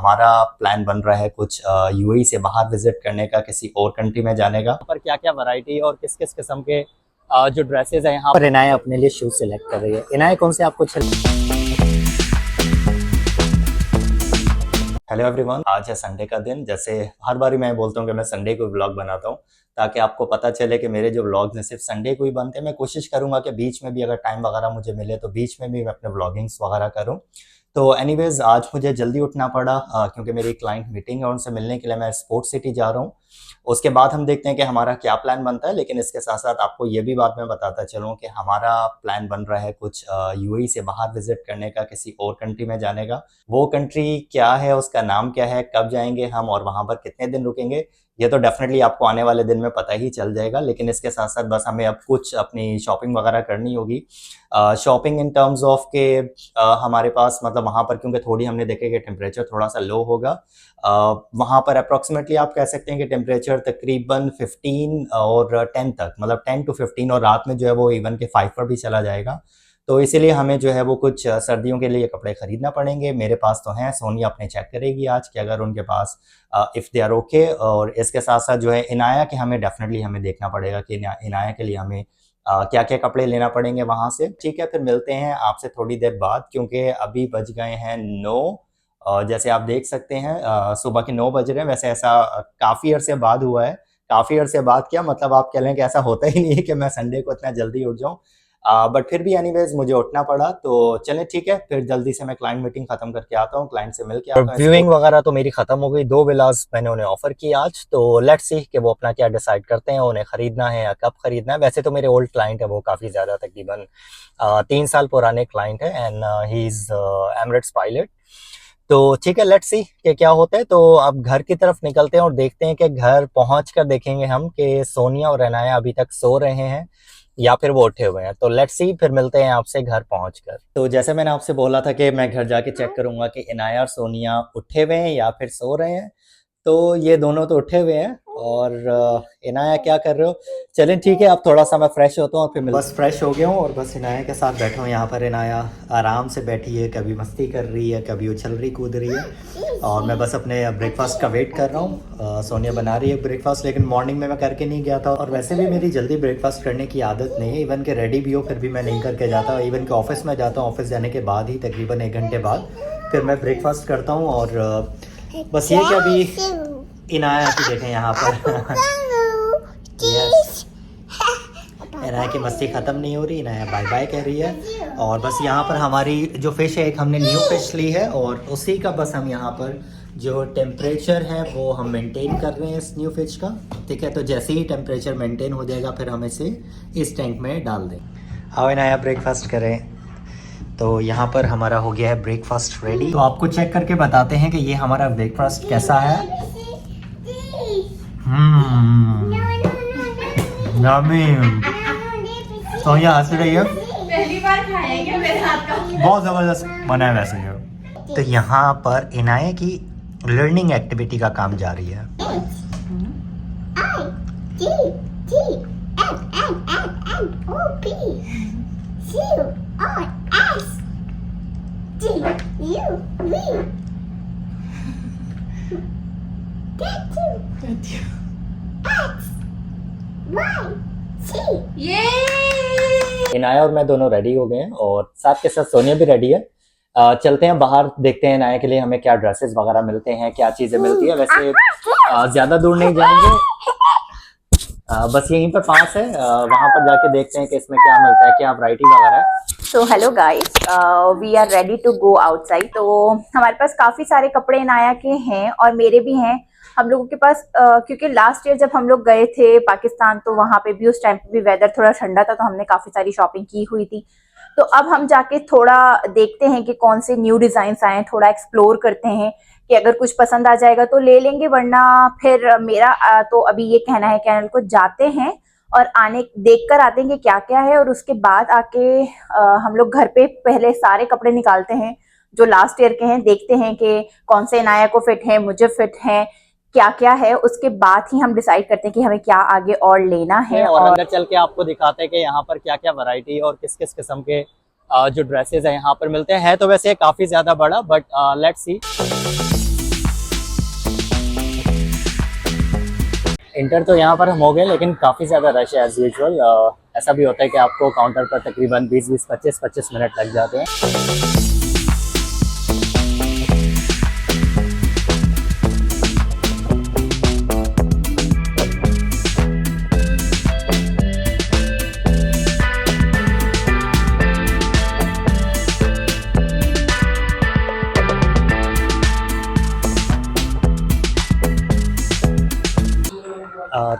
हमारा प्लान बन रहा है कुछ यूएई से बाहर विजिट करने का, किसी और कंट्री में जाने का। पर क्या क्या वैरायटी और किस किस किस्म के जो ड्रेसेस हैं यहाँ पर इनाया अपने लिए शूज सिलेक्ट कर रही है। इनाया कौन से आपको हेलो एवरीवन, आज है संडे का दिन। जैसे हर बार मैं बोलता हूँ कि मैं संडे को व्लॉग बनाता हूँ ताकि आपको पता चले कि मेरे जो व्लॉग्स हैं सिर्फ संडे को ही बनते हैं। मैं कोशिश करूँगा कि बीच में भी अगर टाइम वगैरह मुझे मिले तो बीच में भी मैं अपने व्लॉगिंग्स वगैरह करूँ। तो एनीवेज आज मुझे जल्दी उठना पड़ा क्योंकि मेरी क्लाइंट मीटिंग है, उनसे मिलने के लिए मैं स्पोर्ट्स सिटी जा रहा हूँ। उसके बाद हम देखते हैं कि हमारा क्या प्लान बनता है। लेकिन इसके साथ साथ आपको ये भी बात मैं बताता चलूँ कि हमारा प्लान बन रहा है कुछ यूएई से बाहर विजिट करने का, किसी और कंट्री में जाने का। वो कंट्री क्या है, उसका नाम क्या है, कब जाएंगे हम और वहाँ पर कितने दिन रुकेंगे, ये तो डेफिनेटली आपको आने वाले दिन में पता ही चल जाएगा। लेकिन इसके साथ साथ बस हमें अब कुछ अपनी शॉपिंग वगैरह करनी होगी। शॉपिंग इन टर्म्स ऑफ के हमारे पास मतलब वहाँ पर क्योंकि थोड़ी हमने देखे कि टेम्परेचर थोड़ा सा लो होगा। वहाँ पर अप्रॉक्सीमेटली आप कह सकते हैं कि टेम्परेचर तकरीबन 15 और 10 तक, मतलब 10 to 15, और रात में जो है वो इवन के 5 पर भी चला जाएगा। तो इसीलिए हमें जो है वो कुछ सर्दियों के लिए कपड़े खरीदना पड़ेंगे। मेरे पास तो हैं, सोनिया अपने चेक करेगी आज कि अगर उनके पास इफ़ दे आर ओके। और इसके साथ साथ जो है इनाया के हमें डेफिनेटली हमें देखना पड़ेगा कि इनाया के लिए हमें क्या क्या कपड़े लेना पड़ेंगे वहाँ से। ठीक है, फिर मिलते हैं आपसे थोड़ी देर बाद क्योंकि अभी बज गए हैं 9। जैसे आप देख सकते हैं सुबह के 9 बज रहे हैं। वैसे ऐसा काफ़ी अरसे बाद हुआ है। काफ़ी अरसे बाद क्या मतलब, आप कह लें कि ऐसा होता ही नहीं है कि मैं संडे को इतना जल्दी उठ जाऊँ। बट फिर भी एनीवेज मुझे उठना पड़ा। तो चलें ठीक है, फिर जल्दी से मैं क्लाइंट मीटिंग खत्म करके आता हूँ, क्लाइंट से मिल के आता हूँ। व्यूइंग वगैरह तो मेरी खत्म हो गई। 2 विलास मैंने उन्हें ऑफर की आज, तो लेट्स सी कि वो अपना क्या डिसाइड करते हैं, उन्हें खरीदना है या कब खरीदना है। वैसे तो मेरे ओल्ड क्लाइंट है, वो काफ़ी ज़्यादा तकरीबन 3 साल पुराने क्लाइंट है and he is Emirates pilot. तो ठीक है, लेट्स सी कि क्या होता है। तो अब घर की तरफ निकलते हैं और देखते हैं कि घर पहुंचकर देखेंगे हम कि सोनिया और रनाया अभी तक सो रहे हैं या फिर वो उठे हुए हैं। तो लेट्स सी, फिर मिलते हैं आपसे घर पहुंचकर। तो जैसे मैंने आपसे बोला था कि मैं घर जाके चेक करूंगा कि इनाया और सोनिया उठे हुए हैं या फिर सो रहे हैं। तो ये दोनों तो उठे हुए हैं। और इनाया क्या कर रहे हो? चलें ठीक है, अब थोड़ा सा मैं फ्रेश होता हूँ और फिर बस फ्रेश हो गया हूँ और बस इनाया के साथ बैठा हूँ यहाँ पर। इनाया आराम से बैठी है, कभी मस्ती कर रही है, कभी उछल रही कूद रही है। और मैं बस अपने ब्रेकफास्ट का वेट कर रहा हूँ। सोनिया बना रही है ब्रेकफास्ट, लेकिन मॉर्निंग में मैं करके नहीं गया था। और वैसे भी मेरी जल्दी ब्रेकफास्ट करने की आदत नहीं है। इवन के रेडी भी हो फिर भी मैं नहीं करके जाता। इवन के ऑफिस में जाता हूँ, ऑफिस जाने के बाद ही तकरीबन 1 घंटे बाद फिर मैं ब्रेकफास्ट करता हूँ। और बस ये कि अभी इनाया की देखें यहाँ पर यस, इनाया की मस्ती ख़त्म नहीं हो रही। इनाया बाय बाय कह रही है। और बस यहाँ पर हमारी जो फ़िश है, एक हमने न्यू फ़िश ली है और उसी का बस हम यहाँ पर जो टेम्परेचर है वो हम मेंटेन कर रहे हैं इस न्यू फ़िश का। ठीक है, तो जैसे ही टेम्परेचर मेंटेन हो जाएगा फिर हम इसे इस टैंक में डाल दें। आओ इनाया ब्रेकफास्ट करें। तो यहाँ पर हमारा हो गया है ब्रेकफास्ट रेडी। तो आपको चेक करके बताते हैं कि ये हमारा ब्रेकफास्ट कैसा है। तो यहाँ हंस रही है, पहली बार खाएंगे मेरे हाथ का। बहुत ज़बरदस्त बना है वैसे ये। तो यहाँ पर इनाया की लर्निंग एक्टिविटी का काम जारी है। ये इनाया और मैं दोनों रेडी हो गए हैं और साथ के साथ सोनिया भी रेडी है। चलते हैं बाहर, देखते हैं इनाया के लिए हमें क्या ड्रेसेस वगैरह मिलते हैं, क्या चीज़ें मिलती है। वैसे ज़्यादा दूर नहीं जाएंगे, बस यहीं पर पास है। वहाँ पर जाके देखते हैं कि इसमें क्या मिलता है, क्या वैरायटी वगैरह है। So hello guys, we are ready to go outside. तो हमारे पास काफी सारे कपड़े इनाया के हैं और मेरे भी हैं। हम लोगों के पास क्योंकि लास्ट ईयर जब हम लोग गए थे पाकिस्तान तो वहां पे भी उस टाइम पे भी वेदर थोड़ा ठंडा था, तो हमने काफी सारी शॉपिंग की हुई थी। तो अब हम जाके थोड़ा देखते हैं कि कौन से न्यू डिजाइन आए, थोड़ा एक्सप्लोर करते हैं कि अगर कुछ पसंद आ जाएगा तो ले लेंगे, वरना फिर मेरा तो अभी ये कहना है कि अनिल को जाते हैं और आने देख कर आते हैं कि क्या क्या है। और उसके बाद आके हम लोग घर पे पहले सारे कपड़े निकालते हैं जो लास्ट ईयर के हैं, देखते हैं कि कौन से इनाया को फिट है, मुझे फिट है, क्या क्या है। उसके बाद ही हम डिसाइड करते हैं कि हमें क्या आगे और लेना है। और अंदर चल के आपको दिखाते हैं कि यहाँ पर क्या क्या वैरायटी और किस किस किस्म के जो ड्रेसेस हैं यहाँ पर मिलते हैं। तो वैसे काफ़ी ज़्यादा बड़ा, बट लेट्स सी। इंटर तो यहाँ पर हम हो गए, लेकिन काफ़ी ज़्यादा रश है एज़ यूजुअल। ऐसा भी होता है कि आपको काउंटर पर तकरीबन 20-20, 25-25 मिनट लग जाते हैं।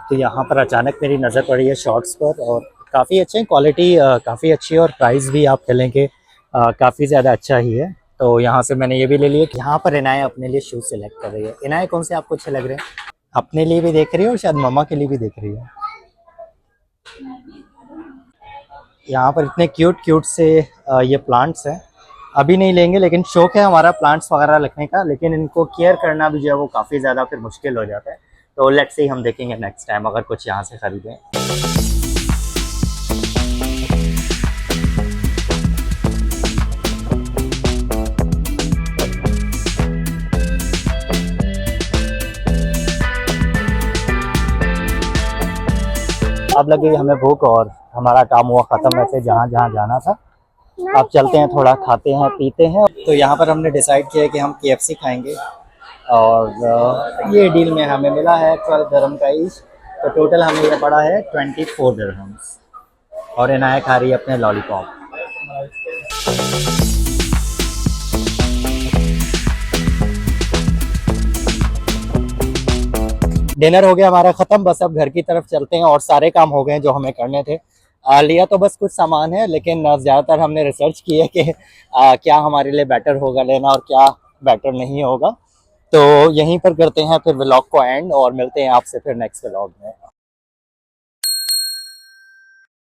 तो यहाँ पर अचानक मेरी नज़र पड़ी है शॉर्ट्स पर, और काफ़ी अच्छे हैं, क्वालिटी काफ़ी अच्छी है, और प्राइस भी आप कहें कि काफ़ी ज़्यादा अच्छा ही है। तो यहाँ से मैंने ये भी ले लिया कि यहाँ पर इनाया अपने लिए शूज़ सेलेक्ट कर रही है। इनाया कौन से आपको अच्छे लग रहे हैं? अपने लिए भी देख रही है और शायद मम्मा के लिए भी देख रही है। यहाँ पर इतने क्यूट क्यूट से ये प्लांट्स हैं। अभी नहीं लेंगे, लेकिन शौक है हमारा प्लांट्स वगैरह रखने का, लेकिन इनको केयर करना भी जो है वो काफ़ी ज़्यादा फिर मुश्किल हो जाता है। तो लेट्स से हम देखेंगे नेक्स्ट टाइम अगर कुछ यहाँ से खरीदें। अब लग गई हमें भूख, और हमारा काम हुआ ख़त्म वैसे जहाँ जहाँ जाना था। अब चलते हैं, थोड़ा खाते हैं पीते हैं। तो यहाँ पर हमने डिसाइड किया है कि हम KFC खाएंगे, और ये डील में हमें मिला है 12 dirham का ईच। तो टोटल हमें ये पड़ा है 24 dirhams। और इनाया खा रही है अपने लॉलीपॉप। डिनर हो गया हमारा ख़त्म, बस अब घर की तरफ चलते हैं, और सारे काम हो गए जो हमें करने थे। लिया तो बस कुछ सामान है, लेकिन ज़्यादातर हमने रिसर्च की है कि क्या हमारे लिए बेटर होगा लेना और क्या बेटर नहीं होगा। तो यहीं पर करते हैं फिर व्लॉग को एंड, और मिलते हैं आपसे फिर नेक्स्ट व्लॉग में।